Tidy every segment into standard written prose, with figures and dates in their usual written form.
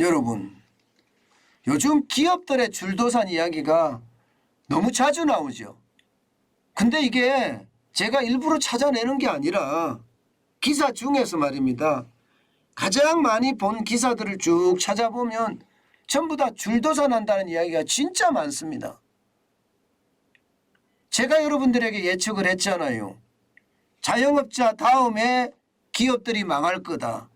여러분, 요즘 기업들의 줄도산 이야기가 너무 자주 나오죠. 근데 이게 제가 일부러 찾아내는 게 아니라 기사 중에서 말입니다. 가장 많이 본 기사들을 쭉 찾아보면 전부 다 줄도산 한다는 이야기가 진짜 많습니다. 제가 여러분들에게 예측을 했잖아요. 자영업자 다음에 기업들이 망할 거다.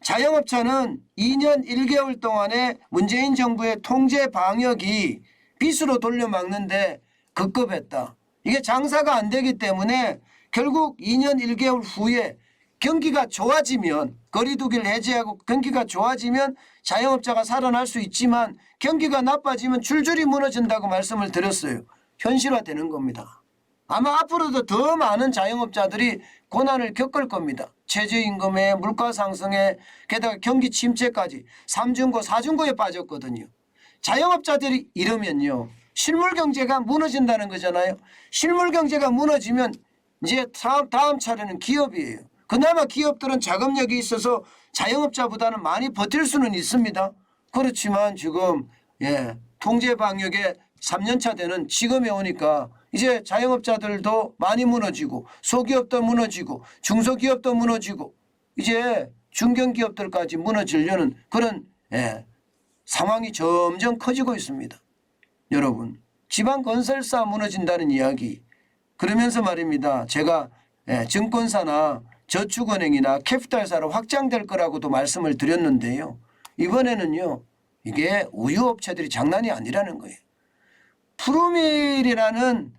자영업자는 2년 1개월 동안에 문재인 정부의 통제 방역이 빚으로 돌려막는데 급급했다. 이게 장사가 안 되기 때문에 결국 2년 1개월 후에 경기가 좋아지면 거리두기를 해제하고 경기가 좋아지면 자영업자가 살아날 수 있지만 경기가 나빠지면 줄줄이 무너진다고 말씀을 드렸어요. 현실화되는 겁니다. 아마 앞으로도 더 많은 자영업자들이 고난을 겪을 겁니다. 최저임금에 물가 상승에 게다가 경기 침체까지 3중고 4중고에 빠졌거든요. 자영업자들이 이러면요. 실물경제가 무너진다는 거잖아요. 실물경제가 무너지면 이제 다음 차례는 기업이에요. 그나마 기업들은 자금력이 있어서 자영업자보다는 많이 버틸 수는 있습니다. 그렇지만 지금 통제방역에 3년차 되는 지금에 오니까 이제 자영업자들도 많이 무너지고 소기업도 무너지고 중소기업도 무너지고 이제 중견기업들까지 무너지려는 그런 상황이 점점 커지고 있습니다. 여러분, 지방건설사 무너진다는 이야기 그러면서 말입니다. 제가 증권사나 저축은행이나 캐피탈사로 확장될 거라고도 말씀을 드렸는데요. 이번에는요. 이게 우유업체들이 장난이 아니라는 거예요. 푸르밀이라는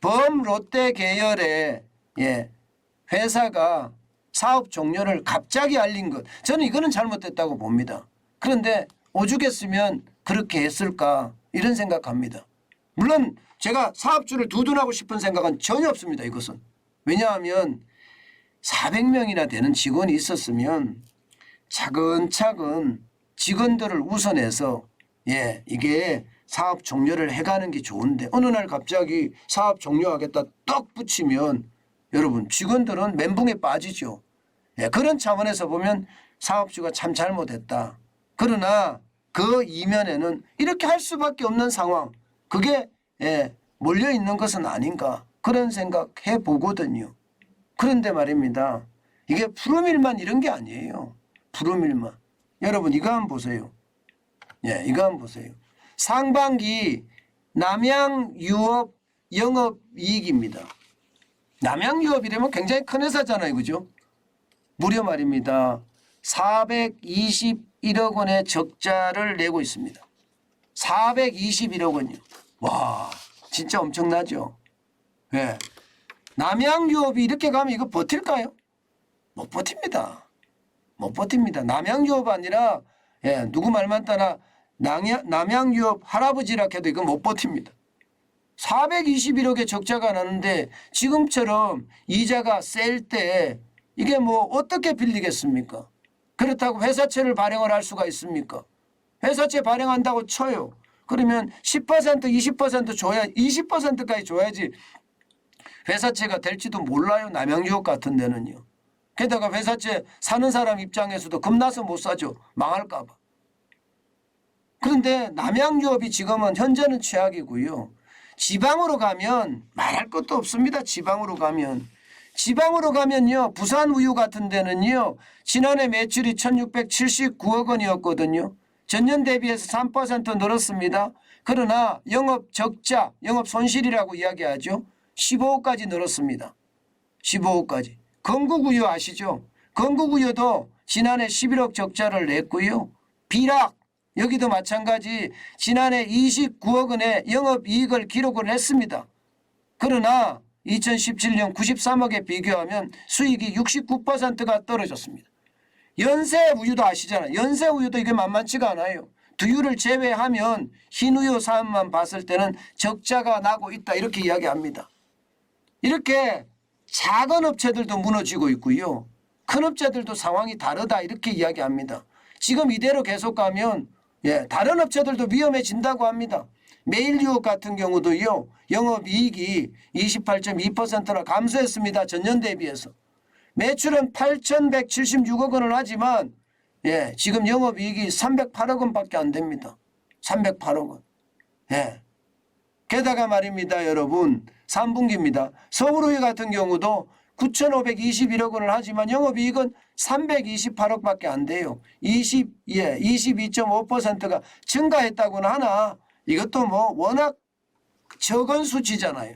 범롯데 계열의 회사가 사업 종료를 갑자기 알린 것. 저는 이거는 잘못됐다고 봅니다. 그런데 오죽했으면 그렇게 했을까 이런 생각합니다. 물론 제가 사업주를 두둔하고 싶은 생각은 전혀 없습니다. 이것은. 왜냐하면 400명이나 되는 직원이 있었으면 차근차근 직원들을 우선해서 이게 사업 종료를 해가는 게 좋은데 어느 날 갑자기 사업 종료하겠다 떡 붙이면 여러분 직원들은 멘붕에 빠지죠. 그런 차원에서 보면 사업주가 참 잘못했다. 그러나 그 이면에는 이렇게 할 수밖에 없는 상황 그게 몰려있는 것은 아닌가 그런 생각해 보거든요. 그런데 말입니다. 이게 푸르밀만 이런 게 아니에요. 푸르밀만. 여러분 이거 한번 보세요. 이거 한번 보세요. 상반기 남양유업 영업이익입니다. 남양유업이라면 굉장히 큰 회사잖아요. 그죠? 무려 말입니다. 421억 원의 적자를 내고 있습니다. 421억 원이요. 와 진짜 엄청나죠. 남양유업이 이렇게 가면 이거 버틸까요? 못 버팁니다. 못 버팁니다. 남양유업 아니라 누구 말만 따라 남양유업 할아버지라 해도 이거 못 버팁니다. 421억의 적자가 나는데 지금처럼 이자가 셀 때 이게 뭐 어떻게 빌리겠습니까? 그렇다고 회사채를 발행을 할 수가 있습니까? 회사채 발행한다고 쳐요. 그러면 10% 20% 줘야 20%까지 줘야지 회사채가 될지도 몰라요. 남양유업 같은 데는요. 게다가 회사채 사는 사람 입장에서도 겁나서 못 사죠. 망할까 봐. 그런데 남양유업이 지금은 현재는 최악이고요. 지방으로 가면 말할 것도 없습니다. 지방으로 가면요. 부산우유 같은 데는요. 지난해 매출이 1679억 원이었거든요. 전년 대비해서 3% 늘었습니다. 그러나 영업 적자, 영업 손실이라고 이야기하죠. 15억까지 늘었습니다. 15억까지. 건국우유 아시죠? 건국우유도 지난해 11억 적자를 냈고요. 비락 여기도 마찬가지 지난해 29억 원의 영업이익을 기록을 했습니다. 그러나 2017년 93억에 비교하면 수익이 69%가 떨어졌습니다. 연세우유도 아시잖아요. 연세우유도 이게 만만치가 않아요. 두유를 제외하면 흰우유 사업만 봤을 때는 적자가 나고 있다 이렇게 이야기합니다. 이렇게 작은 업체들도 무너지고 있고요. 큰 업체들도 상황이 다르다 이렇게 이야기합니다. 지금 이대로 계속 가면 다른 업체들도 위험해진다고 합니다. 메일유업 같은 경우도요. 영업이익이 28.2%나 감소했습니다. 전년 대비해서. 매출은 8,176억 원을 하지만 예, 지금 영업이익이 308억 원밖에 안 됩니다. 308억 원. 예. 게다가 말입니다, 여러분. 3분기입니다. 서울의 같은 경우도 9,521억 원을 하지만 영업이익은 328억밖에 안 돼요. 22.5%가 증가했다고는 하나 이것도 뭐 워낙 적은 수치잖아요.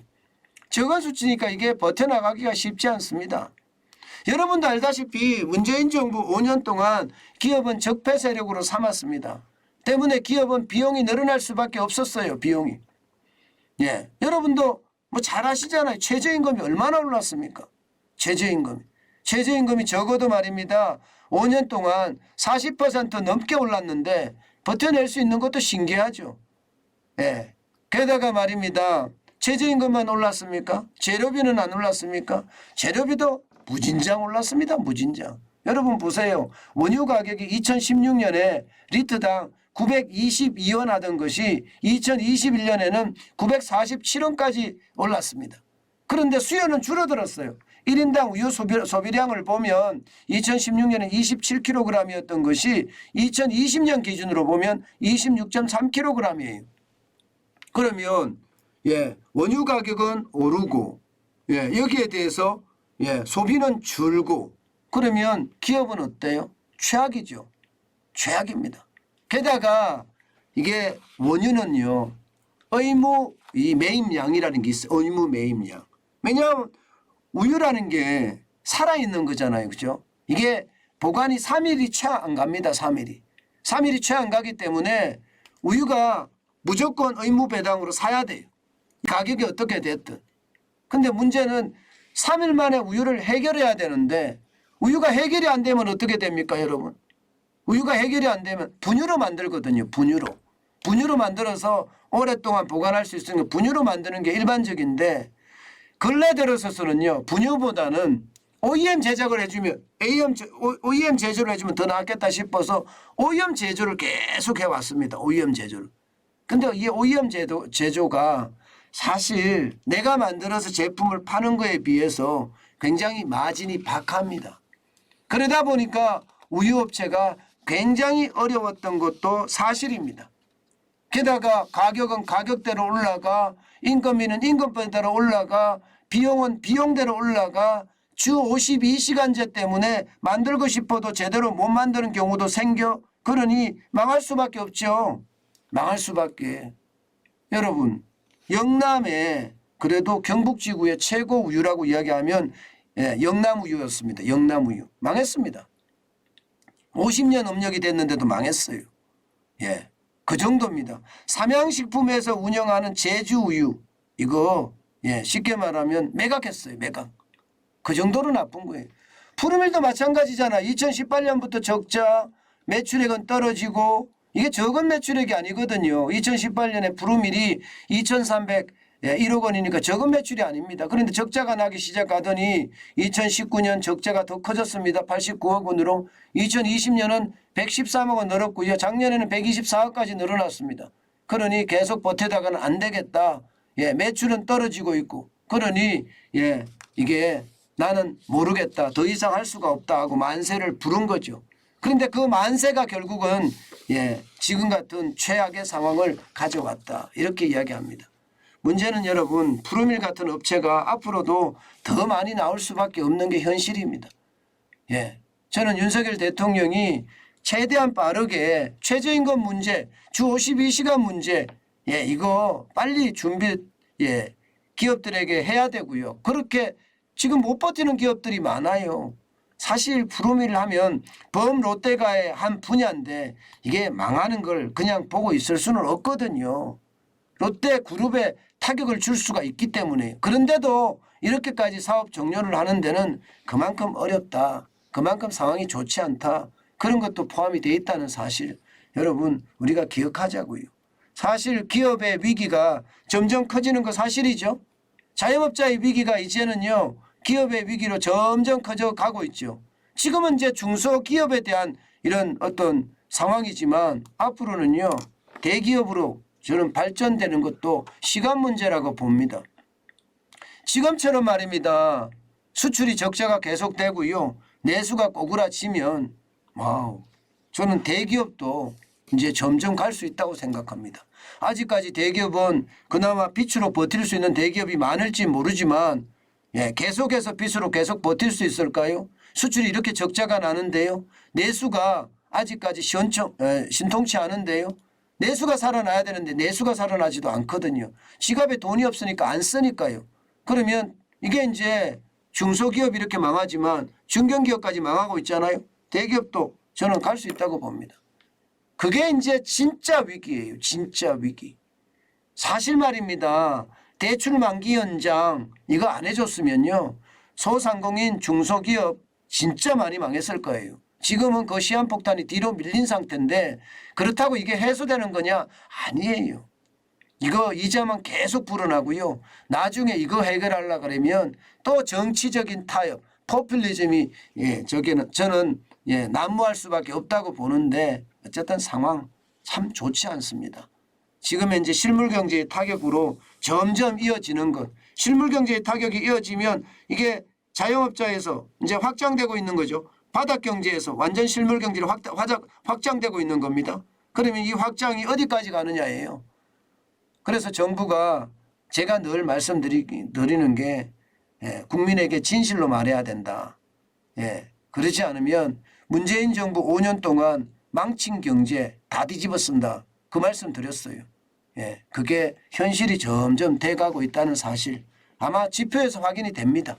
적은 수치니까 이게 버텨나가기가 쉽지 않습니다. 여러분도 알다시피 문재인 정부 5년 동안 기업은 적폐 세력으로 삼았습니다. 때문에 기업은 비용이 늘어날 수밖에 없었어요. 비용이. 예, 여러분도 뭐 잘 아시잖아요. 최저임금이 얼마나 올랐습니까? 최저임금이 적어도 말입니다. 5년 동안 40% 넘게 올랐는데 버텨낼 수 있는 것도 신기하죠. 예. 게다가 말입니다. 최저임금만 올랐습니까? 재료비는 안 올랐습니까? 재료비도 무진장 올랐습니다. 무진장. 여러분 보세요. 원유 가격이 2016년에 리터당 922원 하던 것이 2021년에는 947원까지 올랐습니다. 그런데 수요는 줄어들었어요. 1인당 우유 소비량을 보면 2016년에 27kg이었던 것이 2020년 기준으로 보면 26.3kg이에요. 그러면 예, 원유 가격은 오르고 예, 여기에 대해서 예, 소비는 줄고 그러면 기업은 어때요? 최악이죠. 최악입니다. 게다가 이게 원유는요. 의무 이 매입량이라는 게 있어요. 의무 매입량. 왜냐하면 우유라는 게 살아있는 거잖아요. 그죠? 이게 보관이 3일이 채 안 갑니다. 3일이 채 안 가기 때문에 우유가 무조건 의무 배당으로 사야 돼요. 가격이 어떻게 됐든. 근데 문제는 3일 만에 우유를 해결해야 되는데 우유가 해결이 안 되면 어떻게 됩니까, 여러분? 우유가 해결이 안 되면 분유로 만들거든요. 분유로 만들어서 오랫동안 보관할 수 있으니까 분유로 만드는 게 일반적인데 근래 들어서는요. 분유보다는 OEM 제작을 해주면 OEM 제조를 해주면 더 낫겠다 싶어서 OEM 제조를 계속 해왔습니다. OEM 제조를. 근데 이 OEM 제조가 사실 내가 만들어서 제품을 파는 거에 비해서 굉장히 마진이 박합니다. 그러다 보니까 우유업체가 굉장히 어려웠던 것도 사실입니다. 게다가 가격은 가격대로 올라가 인건비는 인건비대로 올라가 비용은 비용대로 올라가 주 52시간제 때문에 만들고 싶어도 제대로 못 만드는 경우도 생겨 그러니 망할 수밖에 없죠. 망할 수밖에. 여러분 영남에 그래도 경북지구의 최고 우유라고 이야기하면 예, 영남우유였습니다. 영남우유. 망했습니다. 50년 업력이 됐는데도 망했어요. 예, 그 정도입니다. 삼양식품에서 운영하는 제주우유 이거 예, 쉽게 말하면 매각했어요. 매각. 그 정도로 나쁜 거예요. 푸르밀도 마찬가지잖아. 2018년부터 적자 매출액은 떨어지고 이게 적은 매출액이 아니거든요. 2018년에 푸르밀이 2,301억 원이니까 적은 매출이 아닙니다. 그런데 적자가 나기 시작하더니 2019년 적자가 더 커졌습니다. 89억 원으로 2020년은 113억 원 늘었고요. 작년에는 124억까지 늘어났습니다. 그러니 계속 버티다가는 안 되겠다. 예, 매출은 떨어지고 있고 그러니 예, 이게 나는 모르겠다. 더 이상 할 수가 없다 하고 만세를 부른 거죠. 그런데 그 만세가 결국은 예, 지금 같은 최악의 상황을 가져왔다. 이렇게 이야기합니다. 문제는 여러분 푸르밀 같은 업체가 앞으로도 더 많이 나올 수밖에 없는 게 현실입니다. 예, 저는 윤석열 대통령이 최대한 빠르게 최저임금 문제, 주 52시간 문제 예, 이거 빨리 준비 예, 기업들에게 해야 되고요. 그렇게 지금 못 버티는 기업들이 많아요. 사실 푸르밀을 하면 범롯데가의 한 분야인데 이게 망하는 걸 그냥 보고 있을 수는 없거든요. 롯데그룹에 타격을 줄 수가 있기 때문에 그런데도 이렇게까지 사업 종료를 하는 데는 그만큼 어렵다. 그만큼 상황이 좋지 않다. 그런 것도 포함이 되어 있다는 사실 여러분 우리가 기억하자고요. 사실 기업의 위기가 점점 커지는 거 사실이죠. 자영업자의 위기가 이제는요. 기업의 위기로 점점 커져가고 있죠. 지금은 이제 중소기업에 대한 이런 어떤 상황이지만 앞으로는요. 대기업으로 저는 발전되는 것도 시간 문제라고 봅니다. 지금처럼 말입니다. 수출이 적자가 계속되고요. 내수가 꼬꾸라치면 와우 저는 대기업도 이제 점점 갈 수 있다고 생각합니다. 아직까지 대기업은 그나마 빛으로 버틸 수 있는 대기업이 많을지 모르지만 계속해서 빛으로 계속 버틸 수 있을까요? 수출이 이렇게 적자가 나는데요. 내수가 아직까지 신통치 않은데요. 내수가 살아나야 되는데 내수가 살아나지도 않거든요. 지갑에 돈이 없으니까 안 쓰니까요. 그러면 이게 이제 중소기업 이렇게 망하지만 중견기업까지 망하고 있잖아요. 대기업도 저는 갈 수 있다고 봅니다. 그게 이제 진짜 위기예요. 진짜 위기. 사실 말입니다. 대출 만기 연장 이거 안 해줬으면요. 소상공인 중소기업 진짜 많이 망했을 거예요. 지금은 그 시한폭탄이 뒤로 밀린 상태인데 그렇다고 이게 해소되는 거냐? 아니에요. 이거 이자만 계속 불어나고요. 나중에 이거 해결하려고 그러면 또 정치적인 타협, 포퓰리즘이 저는 난무할 수밖에 없다고 보는데 어쨌든 상황 참 좋지 않습니다. 지금 현재 실물 경제의 타격으로 점점 이어지는 것. 실물 경제의 타격이 이어지면 이게 자영업자에서 이제 확장되고 있는 거죠. 바닥 경제에서 완전 실물 경제로 확장되고 있는 겁니다. 그러면 이 확장이 어디까지 가느냐예요. 그래서 정부가 제가 늘 말씀드리는 게 국민에게 진실로 말해야 된다. 그렇지 않으면 문재인 정부 5년 동안 망친 경제 다 뒤집어 쓴다. 그 말씀 드렸어요. 그게 현실이 점점 돼가고 있다는 사실 아마 지표에서 확인이 됩니다.